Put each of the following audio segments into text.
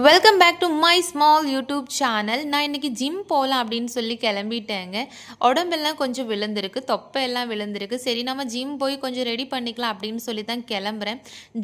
Welcome back to my small YouTube channel. நான் இன்றைக்கி gym போகலாம் அப்படின்னு சொல்லி கிளம்பிட்டேங்க. உடம்பெல்லாம் கொஞ்சம் விழுந்திருக்கு, தொப்பையெல்லாம் விழுந்திருக்கு. சரி நம்ம ஜிம் போய் கொஞ்சம் ரெடி பண்ணிக்கலாம் அப்படின்னு சொல்லி தான் கிளம்புறேன்.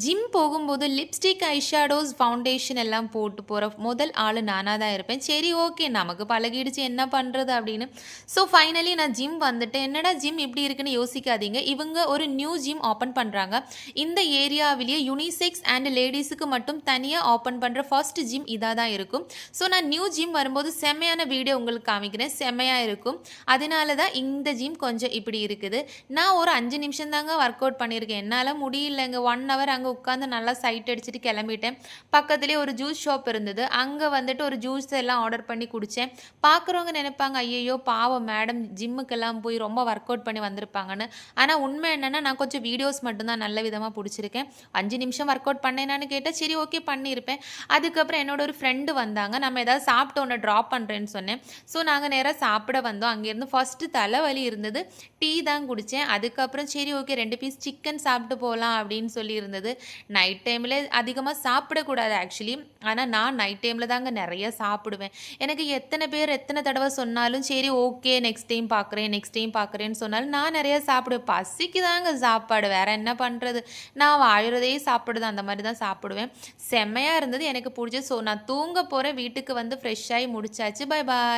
ஜிம் போகும்போது லிப்ஸ்டிக், ஐஷேடோஸ், ஃபவுண்டேஷன் எல்லாம் போட்டு போகிற முதல் ஆள் நானாக தான் இருப்பேன். சரி ஓகே, நமக்கு பழகிடுச்சு, என்ன பண்ணுறது அப்படின்னு. ஸோ ஃபைனலி நான் ஜிம் வந்துட்டேன். என்னடா ஜிம் இப்படி இருக்குன்னு யோசிக்காதீங்க. இவங்க ஒரு நியூ ஜிம் ஓப்பன் பண்ணுறாங்க. இந்த ஏரியாவிலேயே யூனிசெக்ஸ் அண்ட் லேடிஸுக்கு மட்டும் தனியாக ஓப்பன் பண்ணுற ஃபர்ஸ்ட் ஜிம் இதாக தான் இருக்கும். ஸோ நான் நியூ ஜிம் வரும்போது செம்மையான வீடியோ உங்களுக்கு காமிக்கிறேன், செம்மையாக இருக்கும். அதனால தான் இந்த ஜிம் கொஞ்சம் இப்படி இருக்குது. நான் ஒரு 5 நிமிஷம் தாங்க ஒர்க் அவுட் பண்ணியிருக்கேன். என்னால் முடியலைங்க. 1 ஹவர் அங்கே உட்காந்து நல்லா சைட் அடிச்சுட்டு கிளம்பிட்டேன். பக்கத்துலேயே ஒரு ஜூஸ் ஷாப் இருந்தது. அங்கே வந்துட்டு ஒரு ஜூஸ் எல்லாம் ஆர்டர் பண்ணி குடித்தேன். பார்க்குறவங்க நினைப்பாங்க, ஐயோ பாவம் மேடம் ஜிம்முக்கெல்லாம் போய் ரொம்ப ஒர்க் அவுட் பண்ணி வந்திருப்பாங்கன்னு. ஆனால் உண்மை என்னென்னா நான் கொஞ்சம் வீடியோஸ் மட்டும்தான் நல்ல விதமாக பிடிச்சிருக்கேன். 5 நிமிஷம் ஒர்க் அவுட் பண்ணேனான்னு கேட்டால் சரி ஓகே பண்ணியிருப்பேன். அதுக்கப்புறம் என்னோட ஒரு ஃப்ரெண்டு வந்தாங்க. நம்ம ஏதாவது சாப்பிட்டு ஒன்று ட்ராப் பண்ணுறேன்னு சொன்னேன். ஸோ நாங்கள் நேராக சாப்பிட வந்தோம். அங்கேருந்து ஃபஸ்ட்டு தலைவலி இருந்தது, டீ தான் குடித்தேன். அதுக்கப்புறம் சரி ஓகே 2 பீஸ் சிக்கன் சாப்பிட்டு போகலாம் அப்படின்னு சொல்லி இருந்தது. நைட் டைமில் அதிகமாக சாப்பிடக்கூடாது ஆக்சுவலி. ஆனால் நான் நைட் டைமில் தாங்க நிறைய சாப்பிடுவேன். எனக்கு எத்தனை பேர் எத்தனை தடவை சொன்னாலும் சரி ஓகே நெக்ஸ்ட் டைம் பார்க்குறேன் நெக்ஸ்ட் டைம் பார்க்குறேன்னு சொன்னாலும் நான் நிறைய சாப்பிடுவேன். பசிக்கு தாங்க சாப்பாடு, வேறு என்ன பண்ணுறது. நான் வாழுறதே சாப்பிடுது, அந்த மாதிரி தான் சாப்பிடுவேன். செம்மையாக இருந்தது, எனக்கு பிடிச்சி. ஸோ நான் தூங்க போகிறேன். வீட்டுக்கு வந்து ஃப்ரெஷ் ஆகி முடிச்சாச்சு. Bye bye.